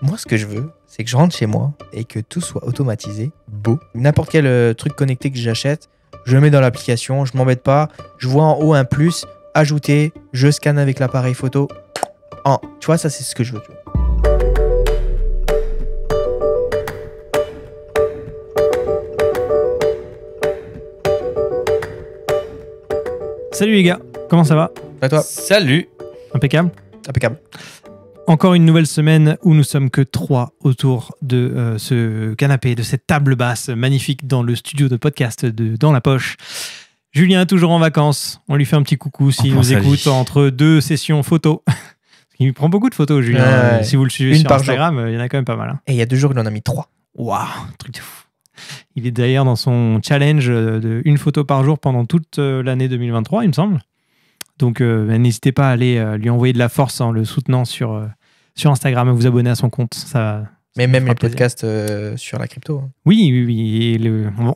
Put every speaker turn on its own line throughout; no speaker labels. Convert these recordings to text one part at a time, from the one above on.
Moi, ce que je veux, c'est que je rentre chez moi et que tout soit automatisé, beau. N'importe quel truc connecté que j'achète, je le mets dans l'application, je m'embête pas. Je vois en haut un plus, ajouter, je scanne avec l'appareil photo. Tu vois, ça, c'est ce que je veux. Tu vois.
Salut les gars, comment ça va?
À toi.
Salut.
Impeccable.
Impeccable.
Encore une nouvelle semaine où nous sommes que 3 autour de ce canapé, de cette table basse magnifique dans le studio de podcast de Dans la Poche. Julien, toujours en vacances. On lui fait un petit coucou s'il nous écoute entre 2 sessions photos. Il prend beaucoup de photos, Julien. Si vous le suivez sur Instagram, il y en a quand même pas mal. Hein.
Et il y a 2 jours, il en a mis 3.
Waouh, truc de fou. Il est d'ailleurs dans son challenge de 1 photo par jour pendant toute l'année 2023, il me semble. Donc, n'hésitez pas à aller lui envoyer de la force en le soutenant sur Instagram, à vous abonner à son compte. Ça
mais même les
plaisir.
Podcasts sur la crypto.
Oui. Et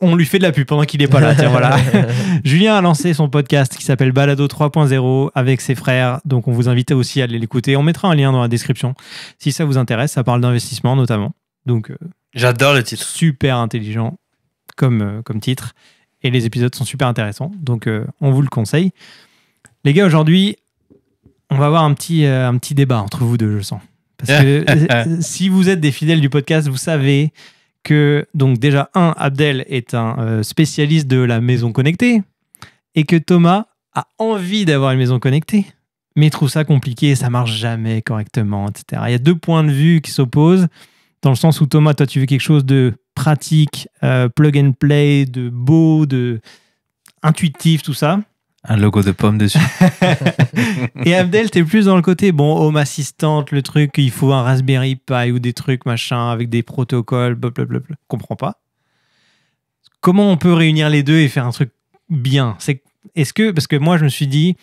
on lui fait de la pub pendant qu'il n'est pas là. Tiens, voilà. Julien a lancé son podcast qui s'appelle Balado 3.0 avec ses frères. Donc, on vous invite aussi à aller l'écouter. On mettra un lien dans la description si ça vous intéresse. Ça parle d'investissement notamment. Donc,
j'adore le titre.
Super intelligent comme titre. Et les épisodes sont super intéressants. Donc, on vous le conseille. Les gars, aujourd'hui, on va avoir un petit débat entre vous deux, je sens. Parce que si vous êtes des fidèles du podcast, vous savez que, donc déjà, Abdel est un spécialiste de la maison connectée et que Thomas a envie d'avoir une maison connectée, mais trouve ça compliqué, ça marche jamais correctement, etc. Il y a 2 points de vue qui s'opposent, dans le sens où Thomas, toi, tu veux quelque chose de pratique, plug and play, de beau, de intuitif, tout ça.
Un logo de pomme dessus.
Et Abdel, t'es plus dans le côté, Home Assistant, le truc, il faut un Raspberry Pi ou des trucs, machin, avec des protocoles, blablabla. Comprends pas. Comment on peut réunir les deux et faire un truc bien? Parce que moi, je me suis dit,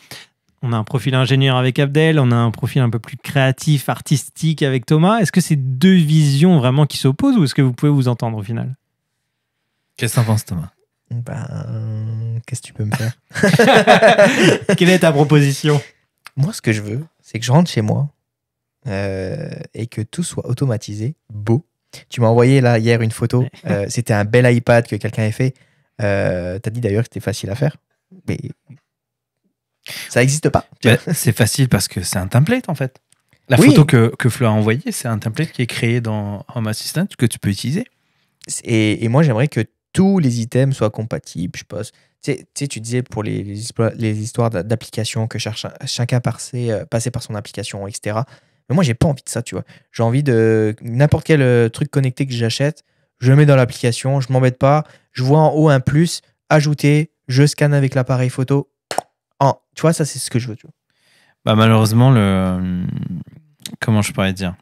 on a un profil ingénieur avec Abdel, on a un profil un peu plus créatif, artistique avec Thomas. Est-ce que c'est 2 visions vraiment qui s'opposent ou est-ce que vous pouvez vous entendre au final?
Qu'est-ce que t'en penses, Thomas?
Qu'est-ce que tu peux me faire?
Quelle est ta proposition?
Moi, ce que je veux, c'est que je rentre chez moi et que tout soit automatisé, beau. Tu m'as envoyé là hier une photo. C'était un bel iPad que quelqu'un avait fait. T'as dit d'ailleurs que c'était facile à faire, mais ça n'existe pas.
C'est facile parce que c'est un template en fait. La photo que Flo a envoyée, c'est un template qui est créé dans Home Assistant que tu peux utiliser.
Et moi, j'aimerais que tous les items soient compatibles, je pense. Tu sais, tu disais pour les histoires d'applications que chacun passait par son application, etc. Mais moi, j'ai pas envie de ça, tu vois. J'ai envie de n'importe quel truc connecté que j'achète, je le mets dans l'application, je m'embête pas, je vois en haut un plus, ajouter, je scanne avec l'appareil photo. Tu vois, ça, c'est ce que je veux, tu vois.
Bah, malheureusement, comment je pourrais dire?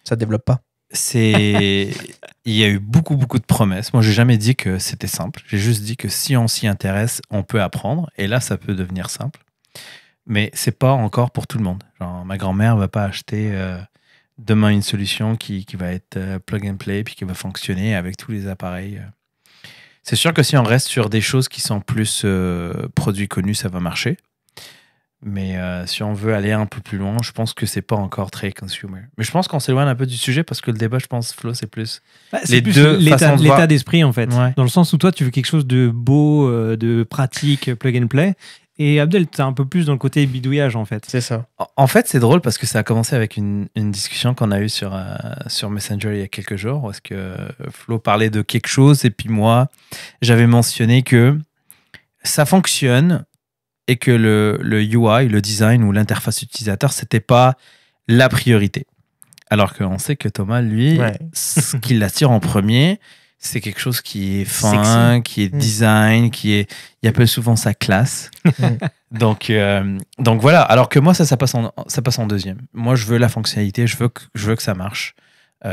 Ça développe pas.
Il y a eu beaucoup de promesses. Moi, j'ai jamais dit que c'était simple. J'ai juste dit que si on s'y intéresse, on peut apprendre. Et là, ça peut devenir simple. Mais c'est pas encore pour tout le monde. Genre, ma grand-mère va pas acheter demain une solution qui va être plug and play puis qui va fonctionner avec tous les appareils. C'est sûr que si on reste sur des choses qui sont plus produits connus, ça va marcher. Mais si on veut aller un peu plus loin, je pense que c'est pas encore très consumer. Mais je pense qu'on s'éloigne un peu du sujet parce que le débat, je pense, Flo, c'est plus
l'état d'esprit en fait.
Ouais.
Dans le sens où toi, tu veux quelque chose de beau, de pratique, plug and play. Et Abdel, t'es un peu plus dans le côté bidouillage en fait.
C'est ça.
En fait, c'est drôle parce que ça a commencé avec une discussion qu'on a eue sur Messenger il y a quelques jours où est-ce que Flo parlait de quelque chose et puis moi, j'avais mentionné que ça fonctionne et que le UI, le design ou l'interface utilisateur, c'était pas la priorité. Alors qu'on sait que Thomas, lui, ce qui l'attire en premier, c'est quelque chose qui est fin, qui est design, il appelle souvent ça classe. donc voilà. Alors que moi, ça passe en deuxième. Moi, je veux la fonctionnalité, je veux que ça marche.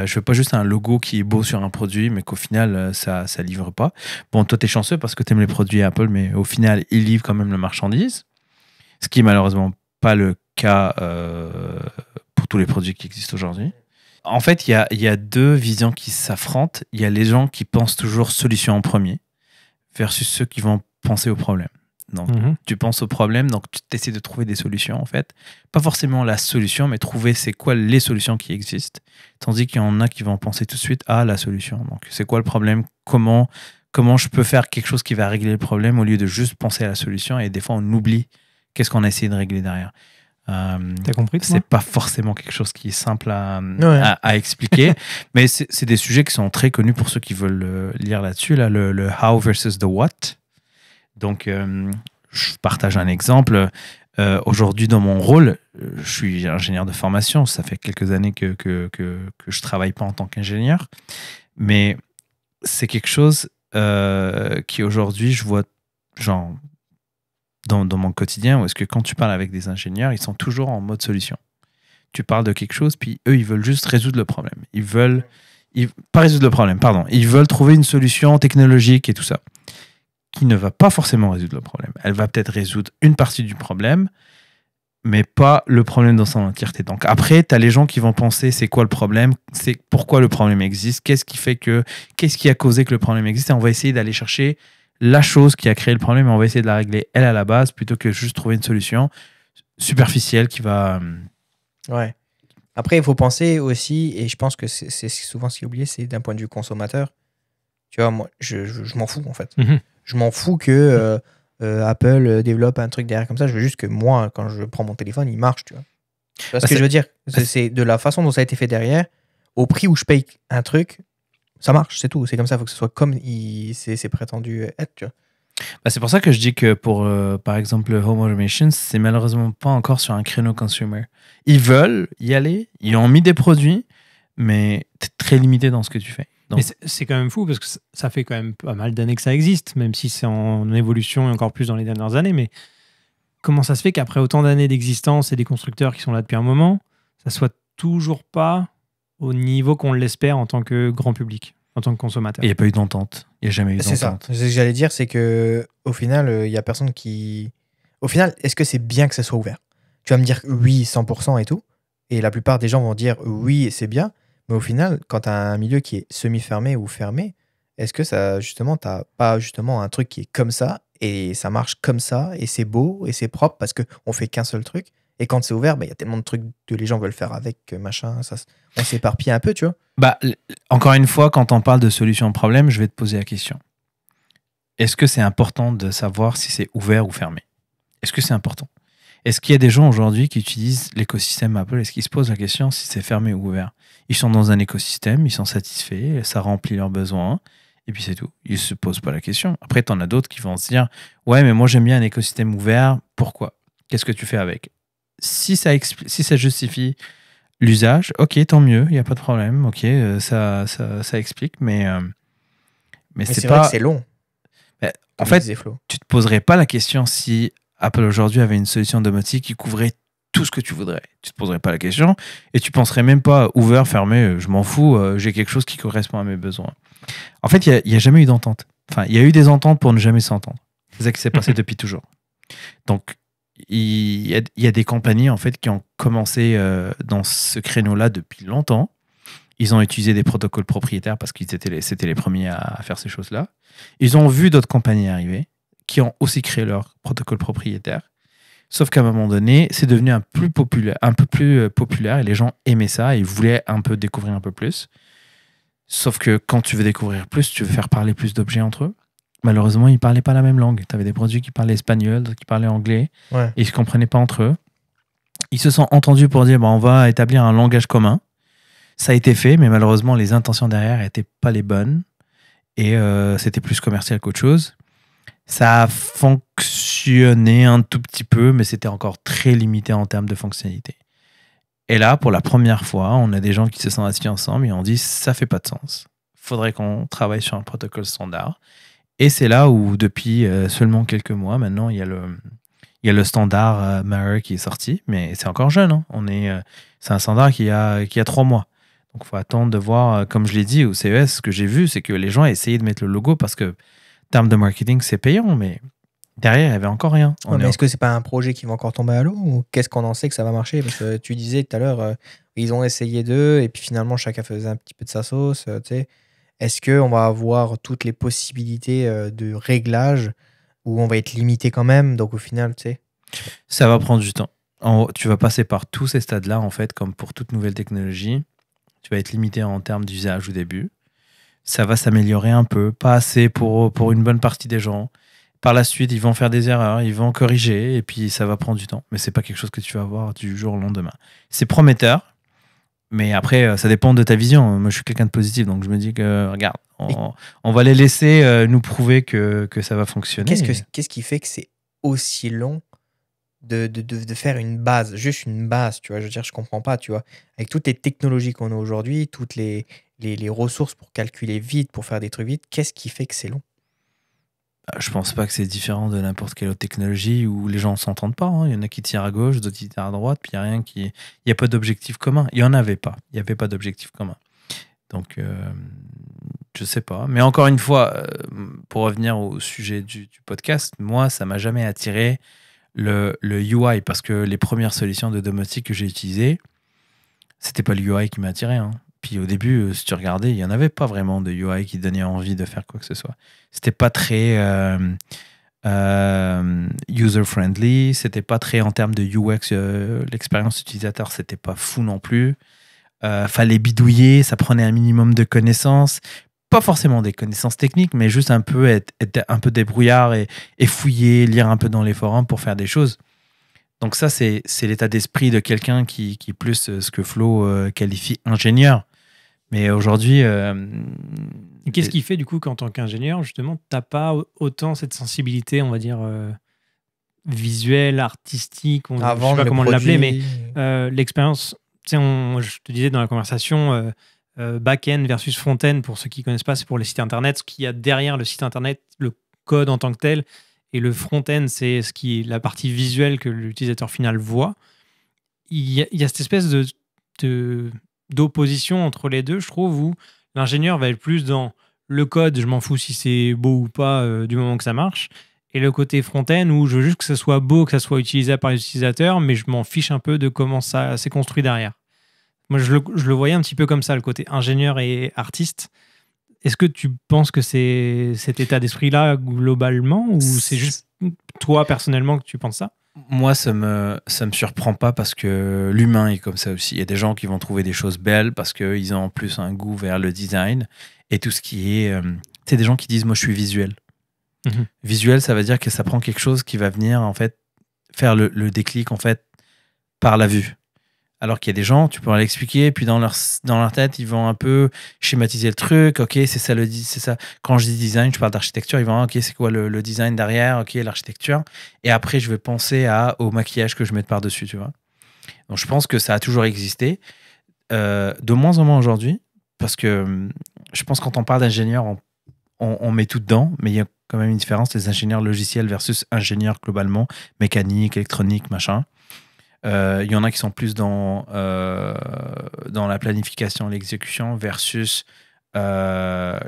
Je veux pas juste un logo qui est beau sur un produit, mais qu'au final, ça livre pas. Bon, toi, t'es chanceux parce que t'aimes les produits Apple, mais au final, ils livrent quand même la marchandise. Ce qui est malheureusement pas le cas pour tous les produits qui existent aujourd'hui. En fait, il y a 2 visions qui s'affrontent. Il y a les gens qui pensent toujours solution en premier versus ceux qui vont penser au problème. Donc,
Mhm.
tu penses au problème, donc tu essaies de trouver des solutions, en fait. Pas forcément la solution, mais trouver c'est quoi les solutions qui existent. Tandis qu'il y en a qui vont penser tout de suite à la solution. Donc, c'est quoi le problème? Comment je peux faire quelque chose qui va régler le problème au lieu de juste penser à la solution? Et des fois, on oublie qu'est-ce qu'on a essayé de régler derrière.
T'as compris, toi?
C'est pas forcément quelque chose qui est simple
Ouais.
à expliquer, mais c'est des sujets qui sont très connus pour ceux qui veulent lire là-dessus, là, le how versus the what. Donc, je partage un exemple. Aujourd'hui, dans mon rôle, je suis ingénieur de formation. Ça fait quelques années que je travaille pas en tant qu'ingénieur, mais c'est quelque chose qui aujourd'hui, je vois genre dans mon quotidien, où est-ce que quand tu parles avec des ingénieurs, ils sont toujours en mode solution. Tu parles de quelque chose, puis eux, ils veulent juste résoudre le problème. Pas résoudre le problème, pardon. Ils veulent trouver une solution technologique et tout ça, qui ne va pas forcément résoudre le problème. Elle va peut-être résoudre une partie du problème, mais pas le problème dans son entièreté. Donc après, tu as les gens qui vont penser c'est quoi le problème, c'est pourquoi le problème existe, qu'est-ce qui a causé que le problème existe, et on va essayer d'aller chercher la chose qui a créé le problème, et on va essayer de la régler elle à la base, plutôt que juste trouver une solution superficielle qui va...
Ouais. Après, il faut penser aussi, et je pense que c'est souvent ce qui est oublié, c'est d'un point de vue consommateur. Tu vois, moi, je m'en fous, en fait.
Mhm.
Je m'en fous que Apple développe un truc derrière comme ça. Je veux juste que moi, quand je prends mon téléphone, il marche, tu vois. Tu vois ce que je veux dire? C'est de la façon dont ça a été fait derrière, au prix où je paye un truc, ça marche, c'est tout. C'est comme ça, il faut que ce soit comme c'est prétendu être, tu vois.
C'est pour ça que je dis que pour, par exemple, le Home Automation, c'est malheureusement pas encore sur un créneau consumer. Ils veulent y aller, ils ont mis des produits, mais t'es très limité dans ce que tu fais. Donc,
Mais c'est quand même fou parce que ça fait quand même pas mal d'années que ça existe, même si c'est en évolution et encore plus dans les dernières années. Mais comment ça se fait qu'après autant d'années d'existence et des constructeurs qui sont là depuis un moment, ça soit toujours pas au niveau qu'on l'espère en tant que grand public, en tant que consommateur?
il n'y a pas eu d'entente. Il n'y a jamais eu
C'est ça.
d'entente.
Ce que j'allais dire, c'est que au final, il y a personne qui. Au final, est-ce que c'est bien que ça soit ouvert? Tu vas me dire oui, 100% et tout. Et la plupart des gens vont dire oui, c'est bien. Mais au final, quand tu as un milieu qui est semi-fermé ou fermé, est-ce que ça, justement, t'as pas justement un truc qui est comme ça et ça marche comme ça et c'est beau et c'est propre parce qu'on fait qu'un seul truc? Et quand c'est ouvert, il y a tellement de trucs que les gens veulent faire avec, machin. On s'éparpille un peu, tu vois.
Encore une fois, quand on parle de solution au problème, je vais te poser la question. Est-ce que c'est important de savoir si c'est ouvert ou fermé? Est-ce que c'est important? Est-ce qu'il y a des gens aujourd'hui qui utilisent l'écosystème Apple? Est-ce qu'ils se posent la question si c'est fermé ou ouvert? Ils sont dans un écosystème, ils sont satisfaits, ça remplit leurs besoins, et puis c'est tout. Ils ne se posent pas la question. Après, tu en as d'autres qui vont se dire « Ouais, mais moi j'aime bien un écosystème ouvert, pourquoi? Qu'est-ce que tu fais avec ?» Si ça justifie l'usage, ok, tant mieux, il n'y a pas de problème, ok, ça explique, mais
c'est
pas...
vrai que c'est long.
En
comme
fait,
disait Flo.
tu te poserais pas la question si Apple aujourd'hui avait une solution domotique qui couvrait tout ce que tu voudrais. Tu te poserais pas la question et tu penserais même pas ouvert, fermé, je m'en fous, j'ai quelque chose qui correspond à mes besoins. En fait, il y a jamais eu d'entente. Enfin, il y a eu des ententes pour ne jamais s'entendre. C'est ça qui s'est passé depuis toujours. Donc, il y a des compagnies en fait qui ont commencé dans ce créneau-là depuis longtemps. Ils ont utilisé des protocoles propriétaires parce qu'ils c'était les premiers à faire ces choses-là. Ils ont vu d'autres compagnies arriver qui ont aussi créé leur protocole propriétaire. Sauf qu'à un moment donné, c'est devenu un peu plus populaire et les gens aimaient ça et voulaient un peu découvrir un peu plus. Sauf que quand tu veux découvrir plus, tu veux faire parler plus d'objets entre eux. Malheureusement, ils ne parlaient pas la même langue. Tu avais des produits qui parlaient espagnol, d'autres qui parlaient anglais,
Ouais.
et ils ne se comprenaient pas entre eux. Ils se sont entendus pour dire on va établir un langage commun. Ça a été fait, mais malheureusement, les intentions derrière n'étaient pas les bonnes. Et c'était plus commercial qu'autre chose. Ça a fonctionné un tout petit peu, mais c'était encore très limité en termes de fonctionnalité. Et là, pour la première fois, on a des gens qui se sont assis ensemble et on dit ça fait pas de sens. Il faudrait qu'on travaille sur un protocole standard. Et c'est là où, depuis seulement quelques mois, maintenant, il y a le standard Maher qui est sorti, mais c'est encore jeune. Hein. C'est un standard qui a 3 mois. Donc, il faut attendre de voir, comme je l'ai dit au CES, ce que j'ai vu, c'est que les gens essayaient de mettre le logo parce que, en termes de marketing, c'est payant, mais derrière, il n'y avait encore rien.
Mais est-ce que c'est pas un projet qui va encore tomber à l'eau ou qu'est-ce qu'on en sait que ça va marcher? Parce que tu disais tout à l'heure, ils ont essayé d'eux et puis finalement, chacun faisait un petit peu de sa sauce. Tu sais. Est-ce qu'on va avoir toutes les possibilités de réglage Ou on va être limité quand même, donc au final, tu sais.
Ça va prendre du temps. Tu vas passer par tous ces stades-là, en fait, comme pour toute nouvelle technologie. Tu vas être limité en termes d'usage au début. Ça va s'améliorer un peu, pas assez pour une bonne partie des gens. Par la suite, ils vont faire des erreurs, ils vont corriger, et puis ça va prendre du temps. Mais c'est pas quelque chose que tu vas avoir du jour au lendemain. C'est prometteur, mais après, ça dépend de ta vision. Moi, je suis quelqu'un de positif, donc je me dis que, regarde, on va les laisser nous prouver que ça va fonctionner.
Qu'est-ce qui fait que c'est aussi long de faire une base, juste une base, tu vois? Je veux dire, je comprends pas, tu vois? Avec toutes les technologies qu'on a aujourd'hui, toutes les ressources pour calculer vite, pour faire des trucs vite, qu'est-ce qui fait que c'est long?
Je pense pas que c'est différent de n'importe quelle autre technologie où les gens ne s'entendent pas. Hein. Il y en a qui tirent à gauche, d'autres qui tirent à droite, puis il n'y a rien qui. Il n'y a pas d'objectif commun. Il n'y en avait pas. Il n'y avait pas d'objectif commun. Donc, je sais pas. Mais encore une fois, pour revenir au sujet du podcast, moi, ça m'a jamais attiré le UI parce que les premières solutions de domotique que j'ai utilisées, c'était pas le UI qui m'a attiré. Hein. Puis au début, si tu regardais, il n'y en avait pas vraiment de UI qui donnait envie de faire quoi que ce soit. C'était pas très user-friendly, c'était pas très en termes de UX, l'expérience utilisateur, c'était pas fou non plus. Fallait bidouiller, ça prenait un minimum de connaissances. Pas forcément des connaissances techniques, mais juste un peu être un peu débrouillard et fouiller, lire un peu dans les forums pour faire des choses. Donc ça, c'est l'état d'esprit de quelqu'un qui plus ce que Flo qualifie ingénieur. Mais aujourd'hui...
Qu'est-ce qui fait du coup qu'en tant qu'ingénieur, justement, tu n'as pas autant cette sensibilité, on va dire, visuelle, artistique, je ne sais pas comment l'appeler, mais l'expérience, tu sais, je te disais dans la conversation, back-end versus front-end, pour ceux qui ne connaissent pas, c'est pour les sites internet, ce qu'il y a derrière le site internet, le code en tant que tel, et le front-end, c'est ce qui est la partie visuelle que l'utilisateur final voit. Il y a cette espèce d'opposition entre les deux, je trouve, où l'ingénieur va être plus dans le code, je m'en fous si c'est beau ou pas du moment que ça marche, et le côté front-end où je veux juste que ça soit beau, que ça soit utilisable par les utilisateurs, mais je m'en fiche un peu de comment ça s'est construit derrière. Moi, je le voyais un petit peu comme ça, le côté ingénieur et artiste. Est-ce que tu penses que c'est cet état d'esprit-là globalement, ou c'est juste toi personnellement que tu penses ça?
Moi, ça me surprend pas parce que l'humain est comme ça aussi. Il y a des gens qui vont trouver des choses belles parce qu'ils ont en plus un goût vers le design et tout ce qui est... tu sais, des gens qui disent « moi, je suis visuel ». Visuel, ça veut dire que ça prend quelque chose qui va venir en fait faire le déclic en fait par la vue. Alors qu'il y a des gens, tu peux leur expliquer, puis dans leur tête, ils vont un peu schématiser le truc. Ok, c'est ça. Quand je dis design, je parle d'architecture. Ils vont, ok, c'est quoi le design derrière? Ok, l'architecture. Et après, je vais penser au maquillage que je mets par-dessus, tu vois. Donc, je pense que ça a toujours existé. De moins en moins aujourd'hui, parce que je pense que quand on parle d'ingénieur, on met tout dedans, mais il y a quand même une différence, les ingénieurs logiciels versus ingénieurs globalement, mécanique, électronique, machin. Il y en a qui sont plus dans la planification, l'exécution versus, comme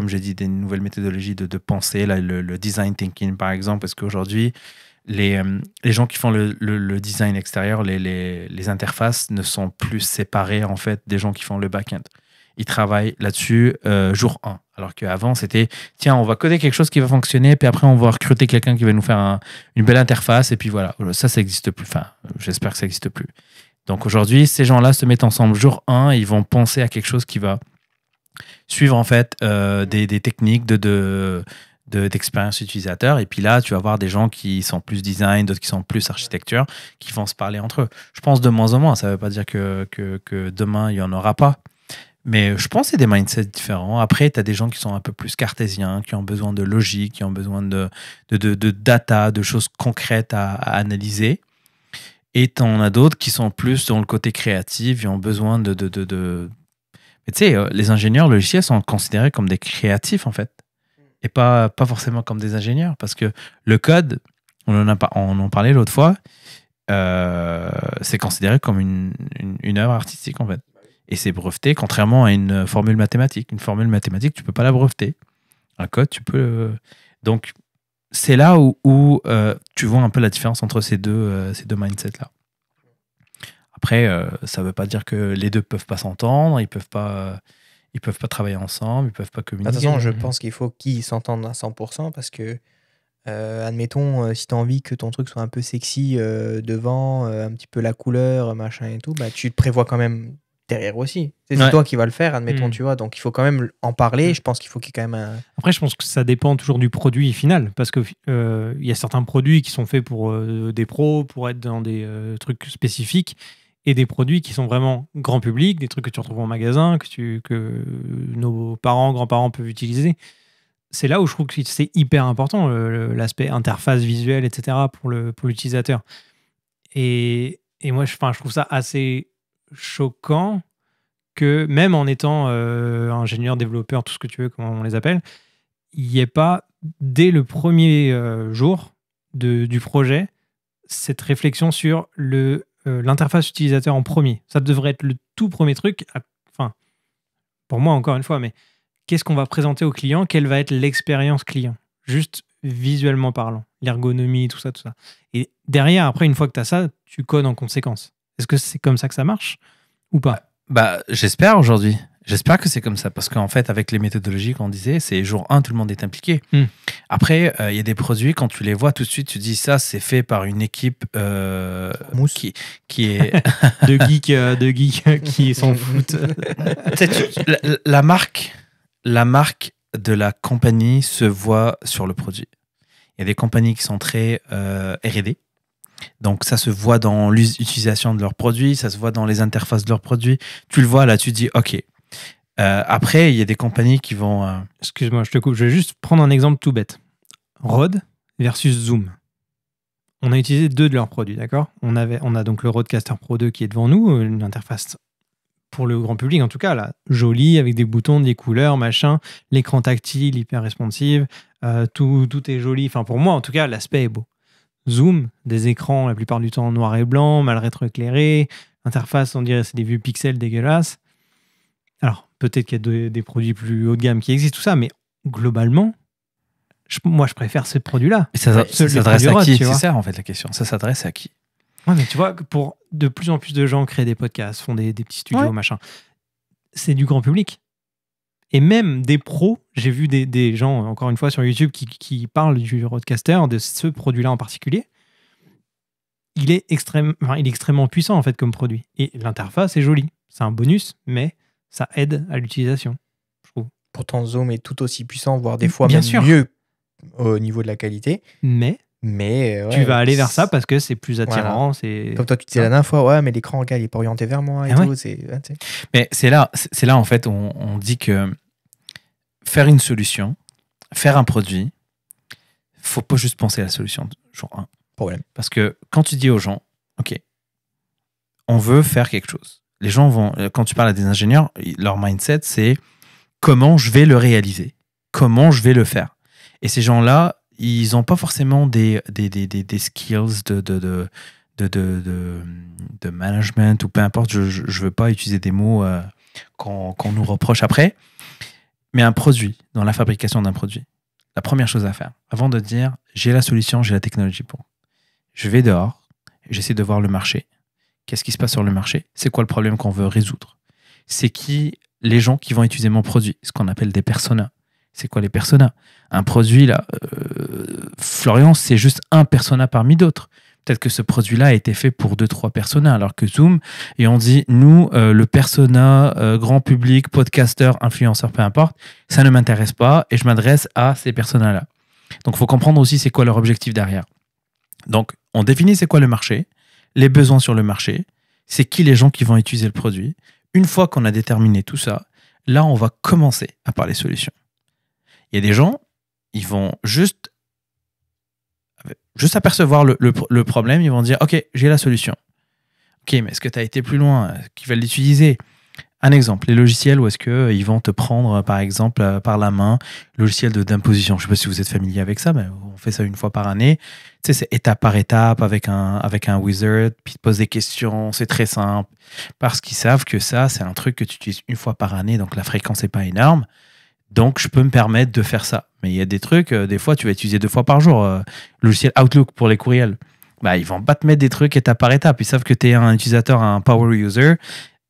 j'ai dit, des nouvelles méthodologies de pensée, là, le design thinking par exemple, parce qu'aujourd'hui, les gens qui font le design extérieur, les interfaces ne sont plus séparées en fait des gens qui font le back-end. Ils travaillent là-dessus jour 1. Alors qu'avant, c'était, tiens, on va coder quelque chose qui va fonctionner, puis après, on va recruter quelqu'un qui va nous faire une belle interface, et puis voilà. Ça n'existe plus. Enfin, j'espère que ça n'existe plus. Donc aujourd'hui, ces gens-là se mettent ensemble jour 1, et ils vont penser à quelque chose qui va suivre, en fait, des techniques d'expérience utilisateur. Et puis là, tu vas avoir des gens qui sont plus design, d'autres qui sont plus architecture, qui vont se parler entre eux. Je pense de moins en moins. Ça ne veut pas dire que demain, il n'y en aura pas. Mais je pense que c'est des mindsets différents. Après, tu as des gens qui sont un peu plus cartésiens, qui ont besoin de logique, qui ont besoin de data, de choses concrètes à analyser. Et tu en as d'autres qui sont plus dans le côté créatif, ils ont besoin de... Mais tu sais, les ingénieurs logiciels sont considérés comme des créatifs, en fait. Et pas forcément comme des ingénieurs. Parce que le code, on en parlait l'autre fois, c'est considéré comme une œuvre artistique, en fait. Et c'est breveté, contrairement à une formule mathématique. Une formule mathématique, tu ne peux pas la breveter. Un code, tu peux... Donc, c'est là où tu vois un peu la différence entre ces deux mindsets-là. Après, ça ne veut pas dire que les deux ne peuvent pas s'entendre, ils peuvent pas travailler ensemble, ils ne peuvent pas communiquer.
De toute façon, je pense qu'il faut qu'ils s'entendent à 100% parce que Admettons, si tu as envie que ton truc soit un peu sexy devant, un petit peu la couleur, machin et tout, bah, tu te prévois quand même derrière aussi. C'est
Ouais.
toi qui vas le faire, admettons,
Mm.
tu vois. Donc, il faut quand même en parler. Je pense qu'il faut qu'il y ait quand même un...
Après, je pense que ça dépend toujours du produit final, parce que il y a certains produits qui sont faits pour des pros, pour être dans des trucs spécifiques, et des produits qui sont vraiment grand public, des trucs que tu retrouves en magasin, que nos parents, grands-parents peuvent utiliser. C'est là où je trouve que c'est hyper important, l'aspect interface visuelle, etc., pour l'utilisateur. Et moi, je trouve ça assez choquant que même en étant ingénieur, développeur, tout ce que tu veux, comment on les appelle, il n'y ait pas, dès le premier jour du projet, cette réflexion sur l'interface utilisateur en premier. Ça devrait être le tout premier truc, enfin, pour moi encore une fois, mais qu'est-ce qu'on va présenter au client? Quelle va être l'expérience client? Juste visuellement parlant, l'ergonomie, tout ça, tout ça. Et derrière, après, une fois que tu as ça, tu codes en conséquence. Est-ce que c'est comme ça que ça marche ou pas?
Bah, j'espère aujourd'hui. J'espère que c'est comme ça. Parce qu'en fait, avec les méthodologies qu'on disait, c'est jour 1, tout le monde est impliqué. Après, il y a des produits, quand tu les vois tout de suite, tu dis ça, c'est fait par une équipe
Mousse.
qui est.
de geeks qui s'en foutent.
La marque de la compagnie se voit sur le produit. Il y a des compagnies qui sont très R&D. Donc, ça se voit dans l'utilisation de leurs produits, ça se voit dans les interfaces de leurs produits. Tu le vois là, tu te dis, OK. Après, il y a des compagnies qui vont...
Excuse-moi, je te coupe. Je vais juste prendre un exemple tout bête. Rode versus Zoom. On a utilisé 2 de leurs produits, d'accord? On a donc le Rodecaster Pro 2 qui est devant nous, une interface pour le grand public en tout cas, là, jolie, avec des boutons, des couleurs, machin, l'écran tactile, hyper responsive, tout est joli. Enfin, pour moi, en tout cas, l'aspect est beau. Zoom, des écrans la plupart du temps en noir et blanc, mal rétroéclairés, interface, on dirait c'est des vieux pixels dégueulasses. Alors, peut-être qu'il y a des produits plus haut de gamme qui existent, tout ça, mais globalement, moi, je préfère ce produit-là.
Et ça
Les
s'adresse
produits
à
Rode,
qui?
tu vois.
C'est ça, en fait, la question. Ça s'adresse à qui?
Ouais, mais tu vois, pour de plus en plus de gens créent des podcasts, font des petits studios,
Ouais.
machin, c'est du grand public. Et même des pros, j'ai vu des gens, encore une fois, sur YouTube qui parlent du Rodecaster, de ce produit-là en particulier. Il est extrêmement puissant, en fait, comme produit. Et l'interface est jolie. C'est un bonus, mais ça aide à l'utilisation, je trouve.
Pourtant, Zoom est tout aussi puissant, voire des fois
Bien
même
sûr.
mieux au niveau de la qualité.
Mais
Mais
tu vas aller vers ça parce que c'est plus attirant.
Voilà.
C'est
Comme toi, tu disais la dernière fois, ouais, mais l'écran, regarde, il est pas orienté vers moi et
Ah
tout.
ouais.
C'est, tu sais.
Mais c'est là, en fait, on dit que faire une solution, faire un produit, faut pas juste penser à la solution jour 1.
Problème.
Parce que quand tu dis aux gens, OK, on veut faire quelque chose. Les gens vont, quand tu parles à des ingénieurs, leur mindset, c'est comment je vais le réaliser, comment je vais le faire. Et ces gens-là, ils n'ont pas forcément des skills de management ou peu importe. Je ne veux pas utiliser des mots qu'on nous reproche après. Mais un produit, dans la fabrication d'un produit, la première chose à faire, avant de dire j'ai la solution, j'ai la technologie pour, je vais dehors, j'essaie de voir le marché. Qu'est-ce qui se passe sur le marché? C'est quoi le problème qu'on veut résoudre? C'est qui les gens qui vont utiliser mon produit? Ce qu'on appelle des personas. C'est quoi les personas? Un produit, là, Florian, c'est juste un persona parmi d'autres. Peut-être que ce produit-là a été fait pour 2-3 personas, alors que Zoom, et on dit, nous, le persona, grand public, podcasteur, influenceur, peu importe, ça ne m'intéresse pas et je m'adresse à ces personas-là. Donc, il faut comprendre aussi c'est quoi leur objectif derrière. Donc, on définit c'est quoi le marché, les besoins sur le marché, c'est qui les gens qui vont utiliser le produit. Une fois qu'on a déterminé tout ça, là, on va commencer à parler solutions. Il y a des gens, ils vont juste apercevoir le problème, ils vont dire « Ok, j'ai la solution. » Ok, mais est-ce que tu as été plus loin? Qui va l'utiliser? Un exemple, les logiciels où est-ce qu'ils vont te prendre, par exemple, par la main, logiciel d'imposition. Je ne sais pas si vous êtes familier avec ça, mais on fait ça une fois par année. Tu sais, c'est étape par étape avec un wizard, puis ils te posent des questions, c'est très simple. Parce qu'ils savent que ça, c'est un truc que tu utilises une fois par année, donc la fréquence n'est pas énorme. Donc, je peux me permettre de faire ça. Mais il y a des trucs, des fois, tu vas utiliser 2 fois par jour. Logiciel Outlook pour les courriels. Bah, ils vont pas te mettre des trucs étape par étape. Ils savent que tu es un utilisateur, un power user.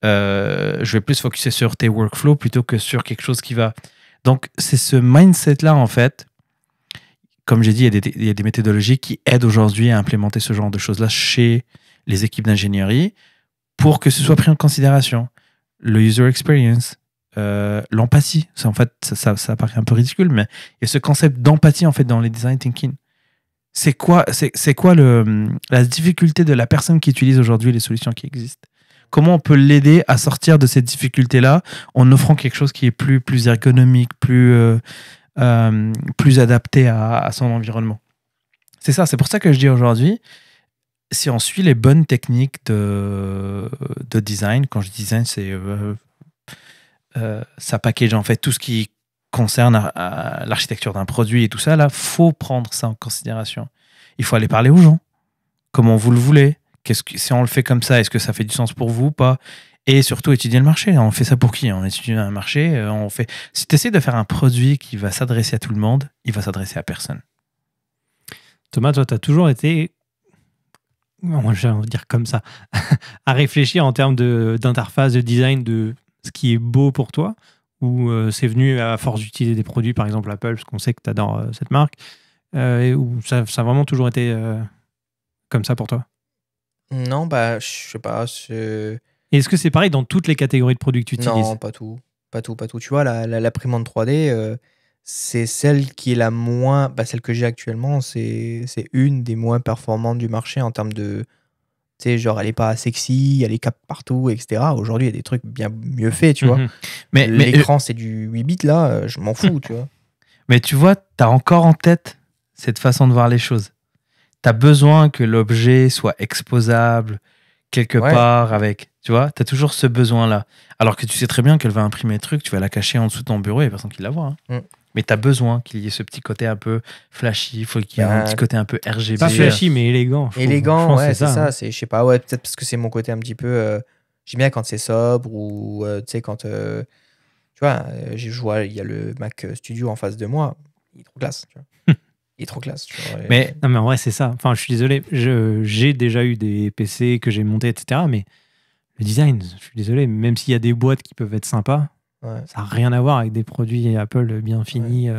Je vais plus focuser sur tes workflows plutôt que sur quelque chose qui va... Donc, c'est ce mindset-là, en fait, comme j'ai dit, il y a des méthodologies qui aident aujourd'hui à implémenter ce genre de choses-là chez les équipes d'ingénierie pour que ce soit pris en considération. Le user experience, l'empathie. En fait, ça paraît un peu ridicule, mais il y a ce concept d'empathie en fait dans les design thinking. C'est quoi la difficulté de la personne qui utilise aujourd'hui les solutions qui existent? Comment on peut l'aider à sortir de cette difficulté-là en offrant quelque chose qui est plus ergonomique, plus adapté à son environnement? C'est ça, c'est pour ça que je dis aujourd'hui, si on suit les bonnes techniques de design, quand je dis design, c'est ça package en fait tout ce qui concerne à l'architecture d'un produit et tout ça, là, faut prendre ça en considération. Il faut aller parler aux gens. Comment vous le voulez? Si on le fait comme ça, est-ce que ça fait du sens pour vous ou pas? Et surtout, étudier le marché. On fait ça pour qui? On étudie un marché. Si tu essaies de faire un produit qui va s'adresser à tout le monde, il va s'adresser à personne.
Thomas, toi, tu as toujours été, moi, je vais dire comme ça, à réfléchir en termes d'interface, de design, de ce qui est beau pour toi, ou c'est venu à force d'utiliser des produits, par exemple Apple, parce qu'on sait que tu adores cette marque, ou ça a vraiment toujours été comme ça pour toi?
Non, bah, je sais pas.
Et est-ce que c'est pareil dans toutes les catégories de produits que tu utilises?
Non, pas tout. Pas tout. Tu vois, l'imprimante 3D, c'est celle qui est la moins. Bah, celle que j'ai actuellement, c'est une des moins performantes du marché en termes de. Tu sais, genre, elle est pas sexy, elle est cap partout, etc. Aujourd'hui, il y a des trucs bien mieux faits, tu vois.
Mais
l'écran, c'est du 8 bits, là, je m'en fous, tu vois.
Mais tu vois, tu as encore en tête cette façon de voir les choses. Tu as besoin que l'objet soit exposable quelque part avec. Tu vois, tu as toujours ce besoin-là. Alors que tu sais très bien qu'elle va imprimer le truc, tu vas la cacher en dessous de ton bureau, il n'y a personne qui la voit. Hein. Mais tu as besoin qu'il y ait ce petit côté un peu flashy, il faut qu'il y ait un petit côté un peu RGB.
Pas flashy, mais élégant.
Élégant, ouais, c'est ça.
Hein.
Je sais pas, ouais, peut-être parce que c'est mon côté un petit peu. J'aime bien quand c'est sobre ou, tu sais, quand. Tu vois, je vois, il y a le Mac Studio en face de moi. Il est trop classe, tu vois. Il est trop classe. Tu vois,
mais non, mais en vrai, c'est ça. Enfin, je suis désolé. J'ai déjà eu des PC que j'ai montés, etc. Mais le design, je suis désolé, même s'il y a des boîtes qui peuvent être sympas, ça n'a rien à voir avec des produits Apple bien finis,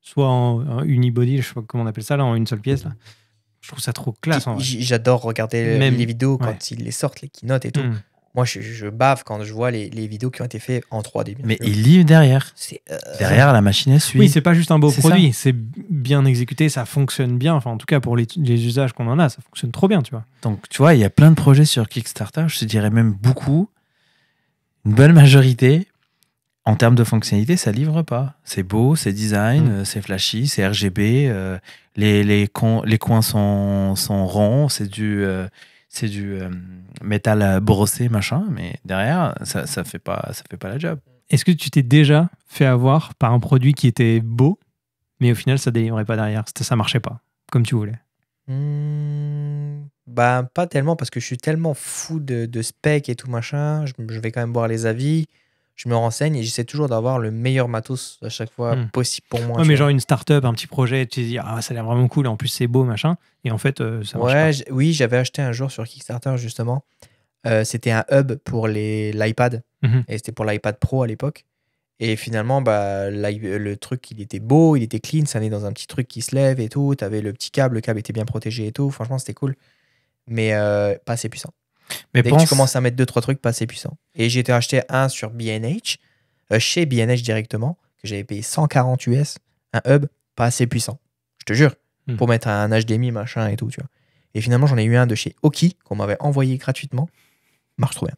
soit en unibody, je sais pas comment on appelle ça, là, en une seule pièce. Là. Je trouve ça trop classe.
J'adore regarder les vidéos quand ils les sortent, les keynotes et tout. Moi, je bave quand je vois les vidéos qui ont été faites en 3D.
Mais il lit derrière. Derrière, la machine, elle suit.
Oui, c'est pas juste un beau produit. C'est bien exécuté, ça fonctionne bien. Enfin, en tout cas, pour les usages qu'on en a, ça fonctionne trop bien, tu vois.
Donc, tu vois, il y a plein de projets sur Kickstarter. Je te dirais même beaucoup. Une bonne majorité, en termes de fonctionnalité, ça livre pas. C'est beau, c'est design, c'est flashy, c'est RGB. Les coins sont ronds. C'est du métal brossé, machin, mais derrière, ça fait pas la job.
Est-ce que tu t'es déjà fait avoir par un produit qui était beau, mais au final, ça délivrait pas derrière? Ça marchait pas, comme tu voulais?
Bah, pas tellement, parce que je suis tellement fou de specs et tout machin. Je vais quand même voir les avis, je me renseigne et j'essaie toujours d'avoir le meilleur matos à chaque fois possible pour moi.
Ouais, mais genre une start-up, un petit projet, tu te dis, ah, ça a l'air vraiment cool, et en plus c'est beau, machin, et en fait, ça marche pas.
Oui, j'avais acheté un jour sur Kickstarter, justement. C'était un hub pour l'iPad, et c'était pour l'iPad Pro à l'époque. Et finalement, bah, le truc, il était beau, il était clean, ça allait dans un petit truc qui se lève et tout. T'avais le petit câble, le câble était bien protégé et tout. Franchement, c'était cool. Mais pas assez puissant. Mais dès que tu commences à mettre 2-3 trucs, pas assez puissant. Et j'ai été acheter un sur B&H, chez B&H directement, que j'avais payé 140 US, un hub pas assez puissant. Je te jure, pour mettre un HDMI, machin et tout, tu vois. Et finalement, j'en ai eu un de chez Oki, qu'on m'avait envoyé gratuitement. Marche trop bien.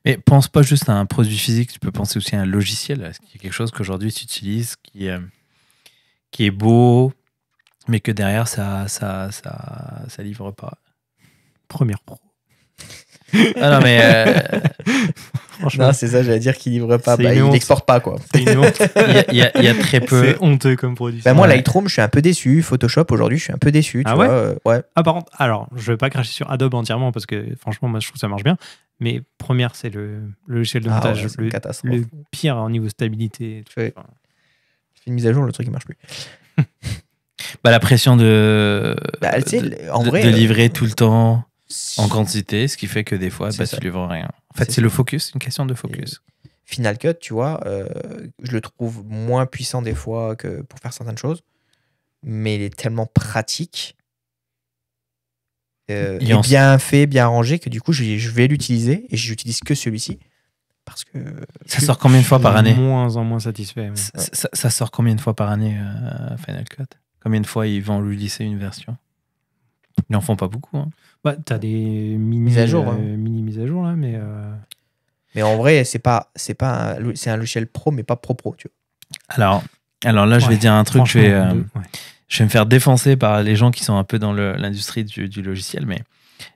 Mais pense pas juste à un produit physique, tu peux penser aussi à un logiciel. Est-ce qu'il y a quelque chose qu'aujourd'hui tu utilises qui est beau, mais que derrière ça livre pas?
Premiere Pro.
Ah non, mais
franchement, non, c'est ça, j'allais dire qu'il livre pas. Bah, il n'exporte pas, quoi.
C'est une honte.
Il y a très peu.
C'est honteux comme produit.
Bah, moi, Lightroom, je suis un peu déçu. Photoshop, aujourd'hui, je suis un peu déçu. Tu vois, ouais.
Ah, par contre, alors, je vais pas cracher sur Adobe entièrement parce que franchement, moi, je trouve que ça marche bien. Mais Premiere, c'est le logiciel de montage le pire au niveau stabilité.
Je fais une mise à jour, le truc, il marche plus.
Bah, la pression de livrer tout le temps en quantité, ce qui fait que des fois, tu livres rien. En fait, c'est le focus, une question de focus.
Et Final Cut, tu vois, je le trouve moins puissant des fois que pour faire certaines choses. mais il est tellement pratique,
Il y
et
en-
bien fait, bien rangé, que du coup, je vais l'utiliser et j'utilise que celui-ci. Parce que
Ça sort combien de fois par année?
De moins en moins satisfait. moi.
Ça sort combien de fois par année, Final Cut? Combien de fois ils vont releaser une version? Ils n'en font pas beaucoup. Hein.
Bah, t'as des
Mises à jour, hein.
mini mises à jour là, mais
Mais en vrai, c'est un logiciel pro, mais pas pro, tu vois.
Alors là, je vais
Ouais,
dire un truc, je
franchement,
vais, je vais me faire défoncer par les gens qui sont un peu dans l'industrie du logiciel, mais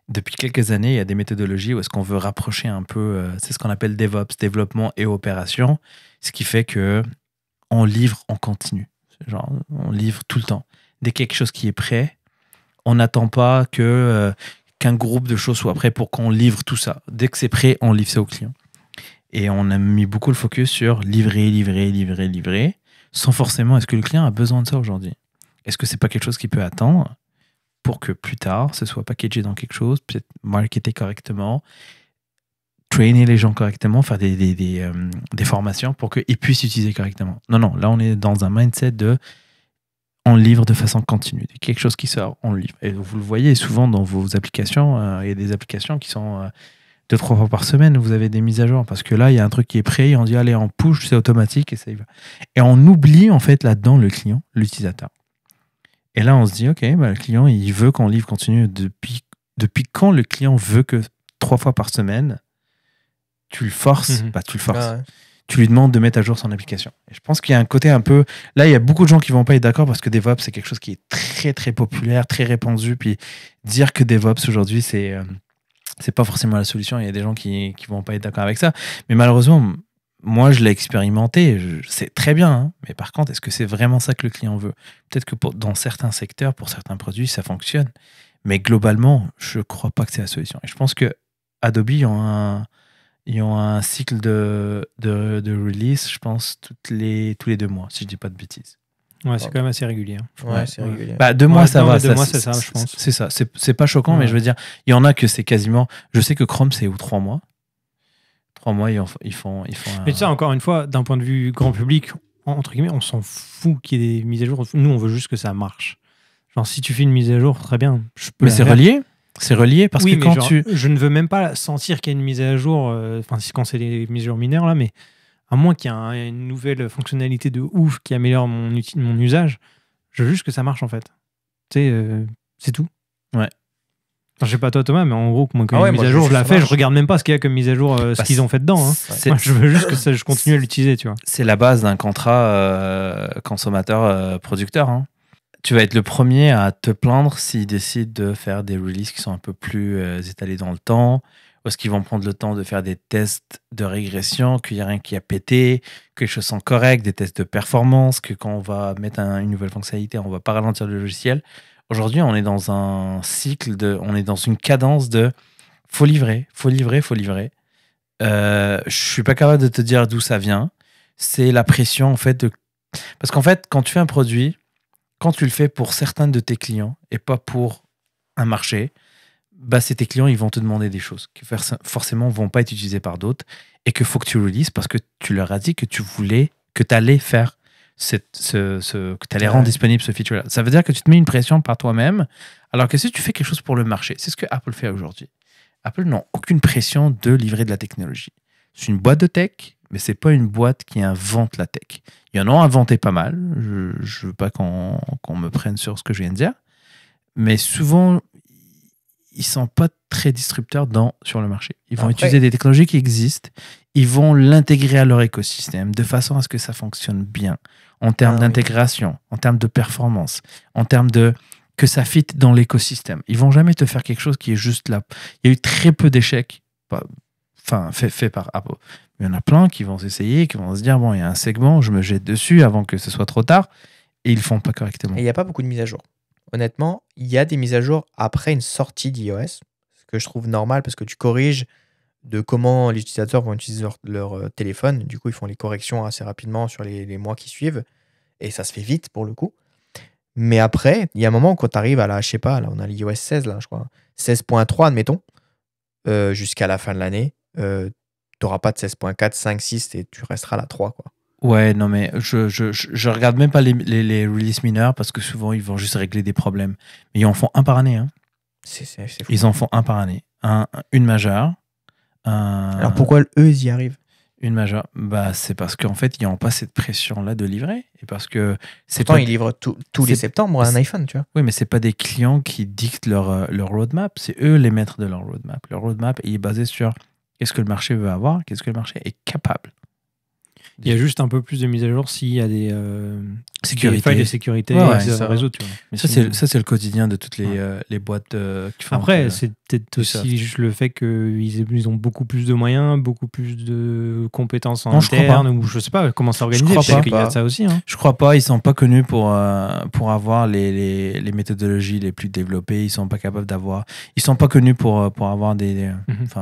depuis quelques années, il y a des méthodologies où est-ce qu'on veut rapprocher un peu, c'est ce qu'on appelle DevOps, développement et opération, ce qui fait que on livre en continu. Genre, on livre tout le temps. Dès qu'il y a quelque chose qui est prêt, on n'attend pas qu'un groupe de choses soit prêt pour qu'on livre tout ça. Dès que c'est prêt, on livre ça au client. Et on a mis beaucoup le focus sur livrer, sans forcément, est-ce que le client a besoin de ça aujourd'hui? Est-ce que c'est pas quelque chose qui peut attendre pour que plus tard, ce soit packagé dans quelque chose, peut-être marketé correctement, trainer les gens correctement, faire des formations pour qu'ils puissent utiliser correctement. Non, là, on est dans un mindset de on livre de façon continue. Quelque chose qui sort, on le livre. Et vous le voyez souvent dans vos applications, il y a des applications qui sont 2-3 fois par semaine, vous avez des mises à jour. Parce que là, il y a un truc qui est prêt, et on dit, allez, on push, c'est automatique, et ça y va. Et on oublie, en fait, là-dedans, le client, l'utilisateur. Et là, on se dit, OK, bah, le client, il veut qu'on livre continue. Depuis quand le client veut que 3 fois par semaine, tu le forces, tu le forces.
Ah ouais.
Tu lui demandes de mettre à jour son application. Et je pense qu'il y a un côté un peu... Là, il y a beaucoup de gens qui vont pas être d'accord parce que DevOps, c'est quelque chose qui est très, très populaire, très répandu. Puis dire que DevOps, aujourd'hui, c'est pas forcément la solution. Il y a des gens qui vont pas être d'accord avec ça. Mais malheureusement, moi, je l'ai expérimenté. C'est très bien. Hein. Mais par contre, est-ce que c'est vraiment ça que le client veut? Peut-être que dans certains secteurs, pour certains produits, ça fonctionne. Mais globalement, je crois pas que c'est la solution. Et je pense que Adobe, ils ont un cycle de release, je pense, tous les 2 mois, si je dis pas de bêtises.
Ouais, c'est quand même assez régulier. Hein.
Ouais, c'est régulier.
Bah, 2 mois, ça va.
2 mois, c'est ça, je pense.
C'est ça. C'est pas choquant,
Ouais.
mais je veux dire, il y en a que c'est quasiment. Je sais que Chrome, c'est 3 mois. 3 mois, ils font
Mais tu sais, encore une fois, d'un point de vue grand public, entre guillemets, on s'en fout qu'il y ait des mises à jour. Nous, on veut juste que ça marche. Genre, si tu fais une mise à jour, très bien.
Mais c'est relié. C'est relié parce
oui,
que
mais
quand
genre, je ne veux même pas sentir qu'il y a une mise à jour, quand c'est des mises à jour mineures, là, mais à moins qu'il y ait une nouvelle fonctionnalité de ouf qui améliore mon usage, je veux juste que ça marche, en fait. Tu sais, c'est tout.
Ouais.
Enfin, je sais pas toi, Thomas, mais en gros, moi, quand
Ah
il y a
ouais,
une mise
moi,
à
je
jour,
veux
je la
juste
fais,
que
je
ça
regarde même pas ce qu'il y a comme mise à jour, ce qu'ils ont fait dedans. Hein. Moi, je veux juste que je continue à l'utiliser, tu vois.
C'est la base d'un contrat consommateur-producteur. Hein. Tu vas être le premier à te plaindre s'ils décident de faire des releases qui sont un peu plus étalés dans le temps, ou est-ce qu'ils vont prendre le temps de faire des tests de régression, qu'il n'y a rien qui a pété, que les choses sont correctes, des tests de performance, que quand on va mettre une nouvelle fonctionnalité, on ne va pas ralentir le logiciel. Aujourd'hui, on est dans un cycle on est dans une cadence de faut livrer. Je suis pas capable de te dire d'où ça vient. C'est la pression, en fait, parce qu'en fait, quand tu fais un produit, quand tu le fais pour certains de tes clients et pas pour un marché, bah, c'est tes clients, ils vont te demander des choses qui forcément vont pas être utilisées par d'autres et qu'il faut que tu releases parce que tu leur as dit que tu allais faire que tu allais rendre disponible ce feature-là. Ça veut dire que tu te mets une pression par toi-même, alors que si tu fais quelque chose pour le marché, c'est ce que Apple fait aujourd'hui. Apple n'a aucune pression de livrer de la technologie. C'est une boîte de tech, mais c'est pas une boîte qui invente la tech. Ils en ont inventé pas mal. Je veux pas qu'on me prenne sur ce que je viens de dire, mais souvent ils sont pas très disrupteurs sur le marché. Ils vont utiliser des technologies qui existent, ils vont l'intégrer à leur écosystème de façon à ce que ça fonctionne bien en termes d'intégration, en termes de performance, en termes de que ça fit dans l'écosystème. Ils vont jamais te faire quelque chose qui est juste là. Il y a eu très peu d'échecs, fait par Apple. Il y en a plein qui vont s'essayer, qui vont se dire, bon, il y a un segment, je me jette dessus avant que ce soit trop tard, et ils le font pas correctement.
Et il n'y a pas beaucoup de mises à jour. Honnêtement, il y a des mises à jour après une sortie d'iOS, ce que je trouve normal parce que tu corriges de comment les utilisateurs vont utiliser leur téléphone. Du coup, ils font les corrections assez rapidement sur les mois qui suivent, et ça se fait vite pour le coup. Mais après, il y a un moment où quand tu arrives à la, je sais pas, là, on a l'iOS 16, là, je crois, 16.3, admettons, jusqu'à la fin de l'année, tu n'auras pas de 16.4, 5, 6, et tu resteras à la 3, quoi.
Ouais, non, mais je regarde même pas les release mineurs parce que souvent, ils vont juste régler des problèmes. Mais ils en font un par année. Hein.
C'est fou.
Ils en font un par année. Une majeure.
Alors pourquoi eux, ils y arrivent?
Une majeure, bah, c'est parce qu'en fait, ils n'ont pas cette pression-là de livrer. Et parce que c'est
Pourtant,
pas...
ils livrent tous les septembre un iPhone, tu vois.
Oui, mais c'est pas des clients qui dictent leur roadmap. C'est eux les maîtres de leur roadmap. Leur roadmap est basé sur qu'est-ce que le marché veut avoir, qu'est-ce que le marché est capable.
Il y a juste un peu plus de mise à jour s'il y a des failles de sécurité
ouais,
dans le réseau. Tu vois.
Mais ça, c'est le quotidien de toutes les boîtes qui font...
Après, c'est peut-être aussi juste le fait qu'ils ont beaucoup plus de moyens, beaucoup plus de compétences en interne, ou je sais pas comment c'est organisé. Peut-être qu'il y a ça aussi. Hein.
Je crois pas. Ils sont pas connus pour avoir les méthodologies les plus développées. Ils sont pas capables d'avoir... Ils sont pas connus pour avoir des...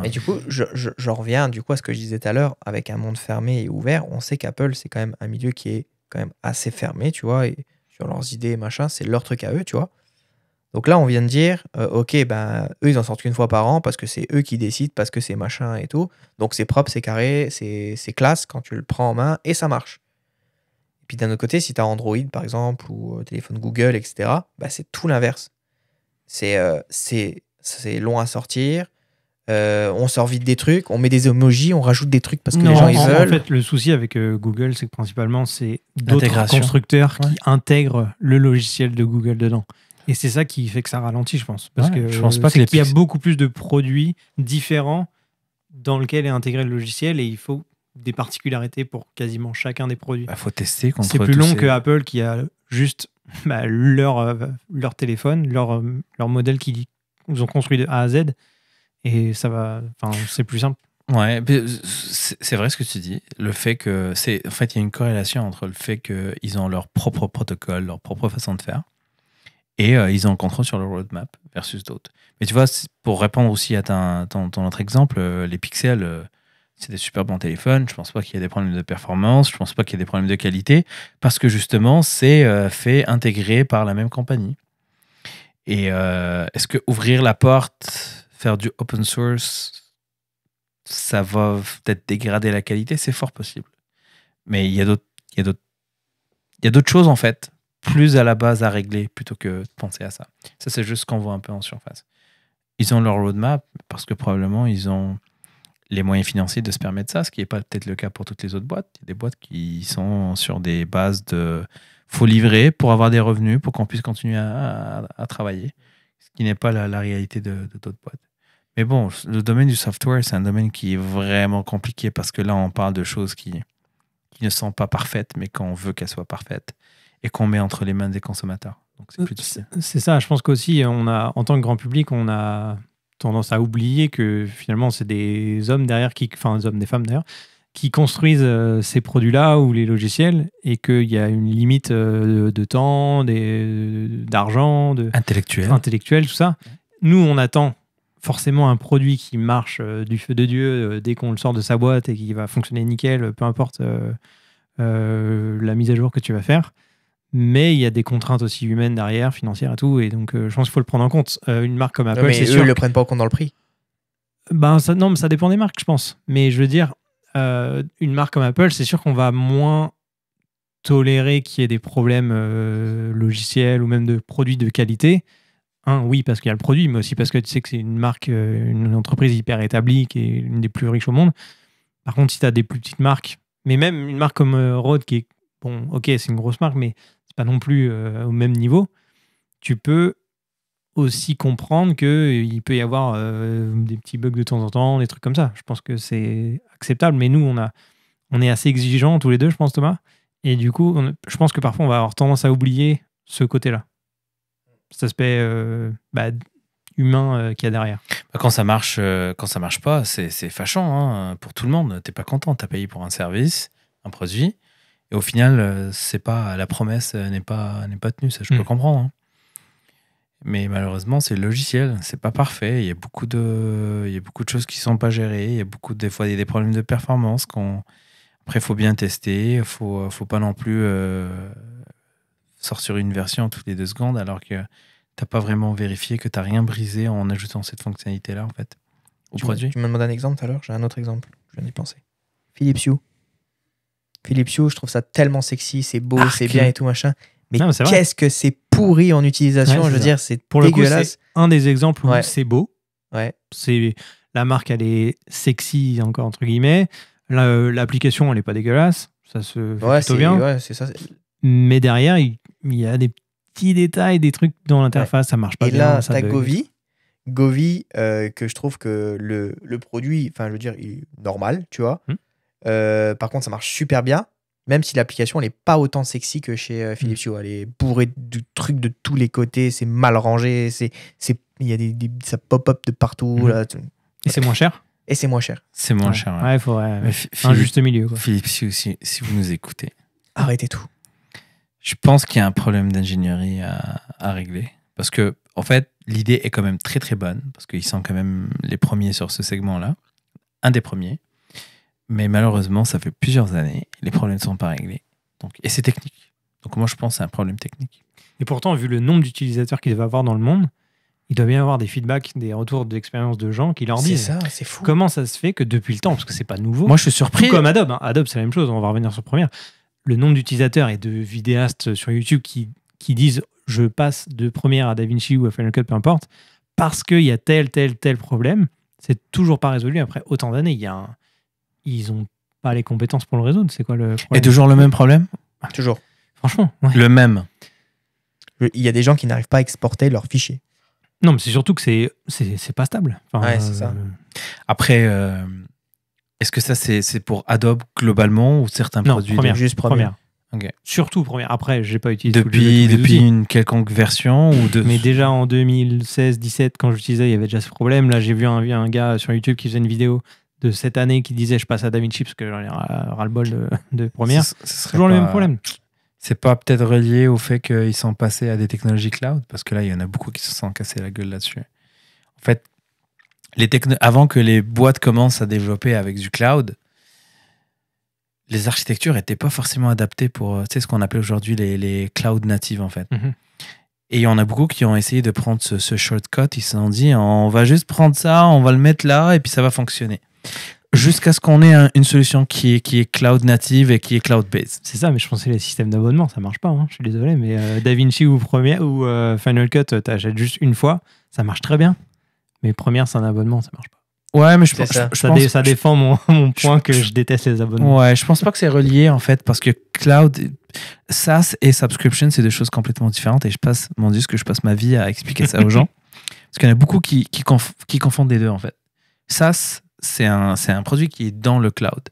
Et du coup, je reviens à ce que je disais tout à l'heure, avec un monde fermé et ouvert, on sait qu'Apple, c'est quand même un milieu qui est quand même assez fermé, tu vois, et sur leurs idées, machin, c'est leur truc à eux, tu vois. Donc là, on vient de dire, ok, ben, eux, ils en sortent qu'une fois par an parce que c'est eux qui décident, parce que c'est machin et tout. Donc c'est propre, c'est carré, c'est classe quand tu le prends en main et ça marche. Et puis d'un autre côté, si tu as Android, par exemple, ou téléphone Google, etc., bah, c'est tout l'inverse. C'est long à sortir. On sort vite des trucs, on met des emojis, on rajoute des trucs parce que les gens ils veulent.
En fait, le souci avec Google, c'est que principalement, c'est d'autres constructeurs qui intègrent le logiciel de Google dedans. Et c'est ça qui fait que ça ralentit, je pense. Parce que
je pense pas qu'il
y a beaucoup plus de produits différents dans lesquels est intégré le logiciel et il faut des particularités pour quasiment chacun des produits.
Faut tester contre
c'est plus long que Apple qui a juste leur téléphone, leur modèle qu'ils ont construit de A à Z. Et ça va, c'est plus simple.
Ouais, c'est vrai ce que tu dis. Le fait que en fait, il y a une corrélation entre le fait qu'ils ont leur propre protocole, leur propre façon de faire, et ils ont le contrôle sur leur roadmap versus d'autres. Mais tu vois, pour répondre aussi à ton autre exemple, les Pixels, c'est des super bons téléphones. Je pense pas qu'il y ait des problèmes de performance. Je pense pas qu'il y ait des problèmes de qualité, parce que justement, c'est fait intégrer par la même compagnie. Et est-ce que ouvrir la porte, faire du open source, ça va peut-être dégrader la qualité, c'est fort possible. Mais il y a d'autres choses, en fait, plus à la base à régler plutôt que de penser à ça. Ça, c'est juste ce qu'on voit un peu en surface. Ils ont leur roadmap parce que probablement, ils ont les moyens financiers de se permettre ça, ce qui n'est pas peut-être le cas pour toutes les autres boîtes. Il y a des boîtes qui sont sur des bases de... faut livrer pour avoir des revenus, pour qu'on puisse continuer à travailler, ce qui n'est pas la réalité de d'autres boîtes. Mais bon, le domaine du software, c'est un domaine qui est vraiment compliqué parce que là, on parle de choses qui ne sont pas parfaites, mais qu'on veut qu'elles soient parfaites et qu'on met entre les mains des consommateurs. Donc, c'est plus difficile.
C'est ça. Je pense qu'aussi, en tant que grand public, on a tendance à oublier que finalement, c'est des hommes derrière, des femmes d'ailleurs, qui construisent ces produits-là ou les logiciels et qu'il y a une limite de temps, d'argent, intellectuel, tout ça. Nous, on attend forcément un produit qui marche du feu de Dieu dès qu'on le sort de sa boîte et qui va fonctionner nickel, peu importe la mise à jour que tu vas faire. Mais il y a des contraintes aussi humaines derrière, financières et tout. Et donc, je pense qu'il faut le prendre en compte. Une marque comme Apple, c'est sûr.
Mais eux, ils le prennent pas en compte dans le prix.
Non, mais ça dépend des marques, je pense. Mais je veux dire, une marque comme Apple, c'est sûr qu'on va moins tolérer qu'il y ait des problèmes logiciels ou même de produits de qualité. Oui, parce qu'il y a le produit, mais aussi parce que tu sais que c'est une marque, une entreprise hyper établie qui est l'une des plus riches au monde. Par contre, si tu as des plus petites marques, mais même une marque comme Rode, qui est, bon, ok, c'est une grosse marque, mais c'est pas non plus au même niveau, tu peux aussi comprendre qu'il peut y avoir des petits bugs de temps en temps, des trucs comme ça. Je pense que c'est acceptable, mais nous, on est assez exigeants tous les deux, je pense, Thomas. Et du coup, je pense que parfois, on va avoir tendance à oublier ce côté-là. Cet aspect humain qu'il y a derrière.
Quand ça marche pas, c'est fâchant pour tout le monde. T'es pas content, t'as payé pour un service, un produit, et au final, c'est pas la promesse n'est pas tenue. Ça, je peux comprendre. Mais malheureusement, c'est le logiciel, c'est pas parfait. Il y a beaucoup de choses qui sont pas gérées. Il y a des fois des problèmes de performance. Après, il faut bien tester. Faut pas non plus sortir une version toutes les 2 secondes alors que t'as pas vraiment vérifié, que t'as rien brisé en ajoutant cette fonctionnalité-là, en fait, au produit.
Tu me demandes un exemple tout à l'heure, j'ai un autre exemple, je viens d'y penser. Philips Hue. Philips Hue, je trouve ça tellement sexy, c'est beau, c'est bien et tout machin. Mais
Non, mais c'est vrai.
qu'est-ce que c'est pourri en utilisation,
Ouais, c'est
je veux
ça.
dire, c'est
Pour le coup,
dégueulasse.
c'est un des exemples où
Ouais.
c'est beau.
Ouais.
C'est la marque, elle est sexy encore entre guillemets. L'application, elle est pas dégueulasse. Ça se fait
Ouais,
plutôt bien.
ouais, c'est ça.
Mais derrière, il y a des petits détails, des trucs dans l'interface, ça marche pas
Et
bien.
là,
Ça
t'as
bug.
Govi, que je trouve que le produit, enfin, je veux dire, il est normal, tu vois. Par contre, ça marche super bien, même si l'application, elle n'est pas autant sexy que chez Philips Hue. Elle est bourrée de trucs de tous les côtés, c'est mal rangé, il y a ça pop-up de partout. Là,
Et c'est moins cher.
et c'est moins cher.
C'est moins cher. Ouais.
Ouais, il faudrait
Mais
un juste milieu. Quoi.
Philippe, si vous nous écoutez,
Arrêtez tout.
je pense qu'il y a un problème d'ingénierie à régler. Parce que, en fait, l'idée est quand même très très bonne, parce qu'ils sont quand même les premiers sur ce segment-là, un des premiers. Mais malheureusement, ça fait plusieurs années, les problèmes ne sont pas réglés. Et c'est technique. Donc moi, je pense que c'est un problème technique.
Et pourtant, vu le nombre d'utilisateurs qu'il va avoir dans le monde, il doit bien avoir des feedbacks, des retours d'expérience de gens qui leur
C'est
disent
ça, c'est fou.
comment ça se fait que depuis le temps, parce que c'est pas nouveau,
Moi, je suis surpris.
tout comme Adobe, hein. Adobe c'est la même chose, on va revenir sur Premiere, le nombre d'utilisateurs et de vidéastes sur YouTube qui disent je passe de Premiere à DaVinci ou à Final Cut, peu importe, parce qu'il y a tel problème, c'est toujours pas résolu après autant d'années. Ils ont pas les compétences pour le résoudre, c'est quoi le problème?
Et toujours le même problème?
Toujours.
Franchement, ouais.
Le même.
Il y a des gens qui n'arrivent pas à exporter leurs fichiers.
Non, mais c'est surtout que c'est pas stable. Enfin,
Ouais, c'est ça.
Après, est-ce que ça, c'est pour Adobe globalement ou certains
Non,
produits
Premiere.
Juste Premiere.
Ok.
Surtout Premiere. Après, j'ai pas utilisé tous
Depuis
les outils.
une quelconque version ou de...
Mais déjà en 2016-17, quand j'utilisais, il y avait déjà ce problème. Là, j'ai vu un gars sur YouTube qui faisait une vidéo de cette année qui disait je passe à DaVinci parce que j'en ai ras-le-bol de Premiere.
Ce serait
Toujours le
pas-
même problème.
C'est pas peut-être relié au fait qu'ils sont passés à des technologies cloud? Parce que là, il y en a beaucoup qui se sont cassés la gueule là-dessus. En fait, avant que les boîtes commencent à développer avec du cloud, les architectures n'étaient pas forcément adaptées pour ce qu'on appelle aujourd'hui les cloud natives, en fait.
Mhm.
Et il y en a beaucoup qui ont essayé de prendre ce shortcut. Ils se sont dit, on va juste prendre ça, on va le mettre là, et puis ça va fonctionner. Jusqu'à ce qu'on ait une solution qui est cloud native et qui est cloud-based.
C'est ça, mais je pensais les systèmes d'abonnement, ça marche pas. Hein. Je suis désolé, mais DaVinci ou Premiere ou Final Cut, t'achètes juste une fois, ça marche très bien. Mais Premiere, c'est un abonnement, ça marche pas.
Ouais, mais je
C'est
pense,
ça.
Ça défend mon point que je déteste les abonnements.
Ouais, je pense pas que c'est relié en fait, parce que cloud, SaaS et subscription, c'est deux choses complètement différentes. Et mon Dieu, que je passe ma vie à expliquer ça aux gens, parce qu'il y en a beaucoup qui confondent les deux en fait. SaaS, c'est un produit qui est dans le cloud.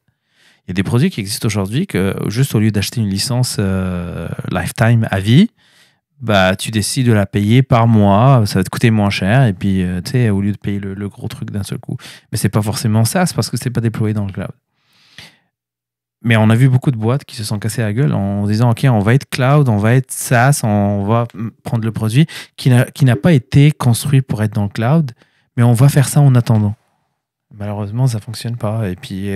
Il y a des produits qui existent aujourd'hui que juste au lieu d'acheter une licence lifetime à vie, bah, tu décides de la payer par mois, ça va te coûter moins cher, et puis, tu sais, au lieu de payer le gros truc d'un seul coup. Mais c'est pas forcément ça, c'est parce que c'est pas déployé dans le cloud. Mais on a vu beaucoup de boîtes qui se sont cassées la gueule en disant, OK, on va être cloud, on va être SaaS, on va prendre le produit qui n'a pas été construit pour être dans le cloud, mais on va faire ça en attendant. Malheureusement, ça fonctionne pas. Et puis,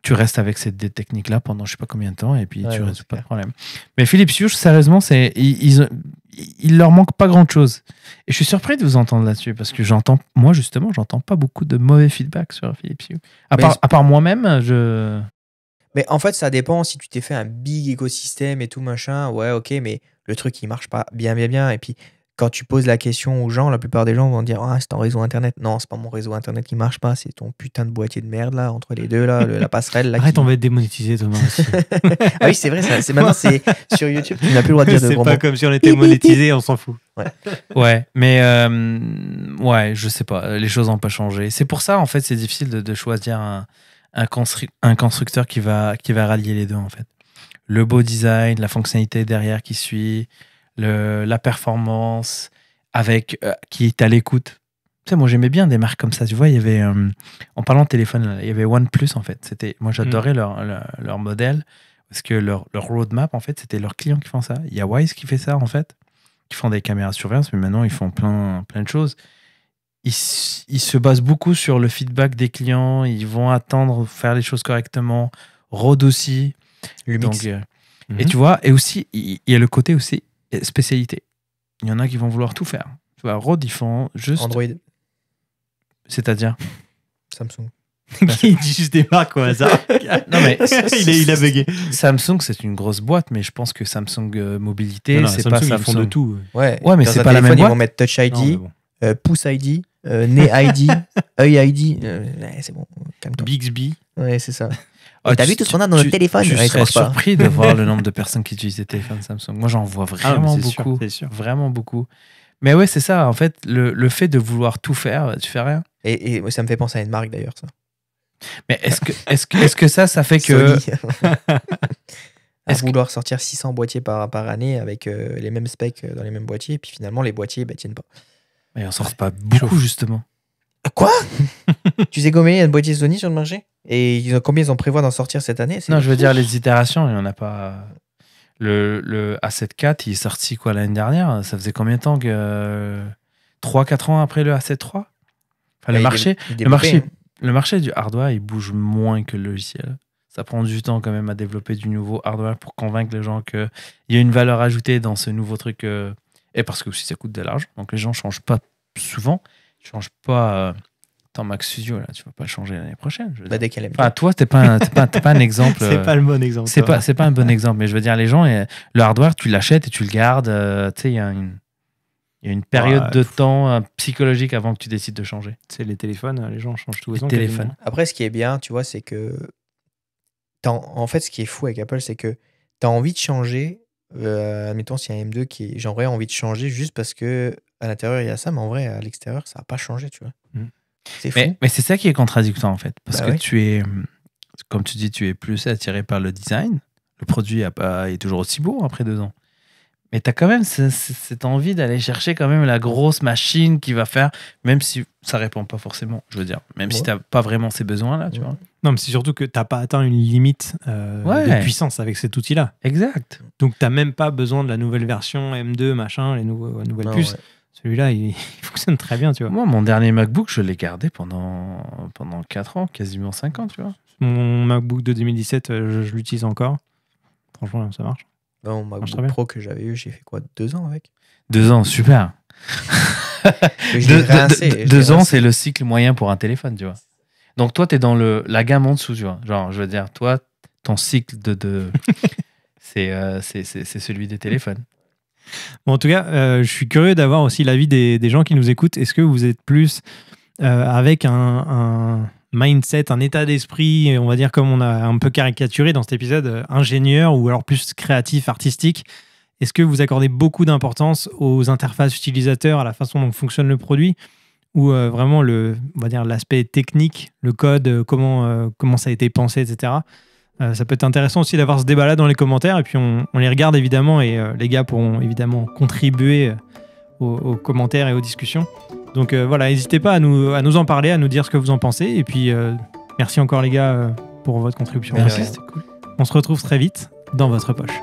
tu restes avec des techniques-là pendant je sais pas combien de temps et puis tu résous pas de problème. Mais Philips Hue, sérieusement, il leur manque pas grand-chose. Et je suis surpris de vous entendre là-dessus parce que j'entends pas beaucoup de mauvais feedback sur Philips Hue. À part moi-même,
Mais en fait, ça dépend si tu t'es fait un big écosystème et tout machin. Ouais, ok, mais le truc, il marche pas bien. Et puis, quand tu poses la question aux gens, la plupart des gens vont dire ah, c'est ton réseau internet. Non, c'est pas mon réseau internet qui marche pas, c'est ton putain de boîtier de merde là, entre les deux, là, la passerelle. Là,
Arrête, on va être démonétisé, Thomas. Aussi.
Ah oui, c'est vrai, maintenant c'est sur YouTube, tu n'as plus le droit de dire de
C'est
gros
pas
mots.
comme si on était monétisé, on s'en fout.
Ouais, mais ouais, je sais pas, les choses n'ont pas changé. C'est pour ça, en fait, c'est difficile de choisir un constructeur qui va rallier les deux, en fait. Le beau design, la fonctionnalité derrière qui suit, la performance, qui est à l'écoute. Tu sais, moi, j'aimais bien des marques comme ça. Tu vois, il y avait, en parlant de téléphone, là, il y avait OnePlus, en fait. Moi, j'adorais leur modèle, parce que leur roadmap, en fait, c'était leurs clients qui font ça. Il y a Wyze qui fait ça, en fait, qui font des caméras de surveillance, mais maintenant, ils font plein de choses. Ils se basent beaucoup sur le feedback des clients. Ils vont attendre, faire les choses correctement. Rode aussi.
Lumix.
Donc, et tu vois, et aussi, il y a le côté aussi spécialité. Il y en a qui vont vouloir tout faire. Tu vois, Rode, ils font juste...
Android,
C'est-à-dire
Samsung.
Qui dit juste des marques au hasard.
Non, mais
il a bugué.
Samsung, c'est une grosse boîte, mais je pense que Samsung Mobilité,
Non,
c'est
Samsung,
pas
ils
Samsung.
font de tout.
Ouais,
Ouais, mais
dans
c'est
un
pas la
téléphone,
même
ils
boîte.
vont mettre Touch ID,
Non, mais bon.
Pouce ID, Nez ID, œil ID. Ouais, c'est bon, calme-toi.
Bixby.
Ouais, c'est ça.
Ah,
Et t'as
tu-
vu tout ce qu'on a dans notre téléphone?
Tu
Ouais,
serais
commence pas.
surpris de voir le nombre de personnes qui utilisent des téléphones Samsung. Moi, j'en vois vraiment beaucoup.
C'est sûr.
Vraiment beaucoup. Mais ouais, c'est ça. En fait, le fait de vouloir tout faire, tu fais rien.
Et ça me fait penser à une marque d'ailleurs, ça.
Mais est-ce que ça fait que.
Sony. À vouloir sortir 600 boîtiers par année avec les mêmes specs dans les mêmes boîtiers, et puis finalement les boîtiers tiennent pas.
Mais on sort pas beaucoup, justement.
Quoi? Tu sais combien il y a de boîtiers Sony sur le marché? Et combien ils ont prévu d'en sortir cette année?
Non, je veux dire les itérations, il n'y en a pas. Le A7 IV, il est sorti quoi l'année dernière? Ça faisait combien de temps que. 3-4 ans après le A7 III? Enfin, le marché du hardware, il bouge moins que le logiciel. Ça prend du temps quand même à développer du nouveau hardware pour convaincre les gens qu'il y a une valeur ajoutée dans ce nouveau truc. Et parce que aussi ça coûte de l'argent. Donc les gens ne changent pas souvent. Ils ne changent pas. Attends, Mac Studio, là, tu ne vas pas le changer l'année prochaine. Je veux dire.
Dès qu'elle aime.
Enfin, toi, tu n'es pas un exemple.
C'est pas le bon exemple.
C'est pas un bon exemple. Mais je veux dire, les gens, le hardware, tu l'achètes et tu le gardes. Tu sais, il y a une période de temps psychologique avant que tu décides de changer.
C'est les téléphones, les gens changent tous les
Les
ans.
téléphones.
quasiment.
Après, ce qui est bien, tu vois, c'est que. En fait, ce qui est fou avec Apple, c'est que tu as envie de changer. Admettons, s'il y a un M2 qui. J'aurais envie de changer juste parce que à l'intérieur, il y a ça, mais en vrai, à l'extérieur, ça n'a pas changé, tu vois. C'est fou.
Mais c'est ça qui est contradictoire, en fait. Parce
Bah
que
ouais.
tu es, comme tu dis, tu es plus attiré par le design. Le produit est toujours aussi beau après 2 ans. Mais tu as quand même cette envie d'aller chercher quand même la grosse machine qui va faire, même si ça répond pas forcément, je veux dire. Même si
Ouais.
tu n'as pas vraiment ces besoins-là, tu
Ouais.
vois.
Non, mais c'est surtout que tu n'as pas atteint une limite
Ouais.
de puissance avec cet outil-là.
Exact.
Donc, tu n'as même pas besoin de la nouvelle version M2, machin, les nouvelles
Non,
puces.
ouais.
Celui-là, il fonctionne très bien, tu vois.
Moi, mon dernier MacBook, je l'ai gardé pendant 4 ans, quasiment 5 ans, tu vois.
Mon MacBook de 2017, je l'utilise encore. Franchement, ça marche.
Bon,
Marche
MacBook
très bien.
Pro que j'avais eu, j'ai fait quoi? 2 ans avec?
2 ans, super.
Mais je l'ai rincé, je l'ai
2 ans,
rincé.
c'est le cycle moyen pour un téléphone, tu vois. Donc toi, tu es dans la gamme en dessous, tu vois. Genre, je veux dire, toi, ton cycle c'est celui des téléphones.
Bon, en tout cas, je suis curieux d'avoir aussi l'avis des gens qui nous écoutent. Est-ce que vous êtes plus avec un mindset, un état d'esprit, on va dire comme on a un peu caricaturé dans cet épisode, ingénieur ou alors plus créatif, artistique? Est-ce que vous accordez beaucoup d'importance aux interfaces utilisateurs, à la façon dont fonctionne le produit, ou vraiment on va dire l'aspect technique, le code, comment ça a été pensé, etc. Ça peut être intéressant aussi d'avoir ce débat-là dans les commentaires, et puis on les regarde évidemment, et les gars pourront évidemment contribuer aux commentaires et aux discussions. Donc voilà, n'hésitez pas à nous en parler, à nous dire ce que vous en pensez, et puis merci encore les gars pour votre contribution.
Merci.
C'était cool.
On se retrouve très vite dans votre poche.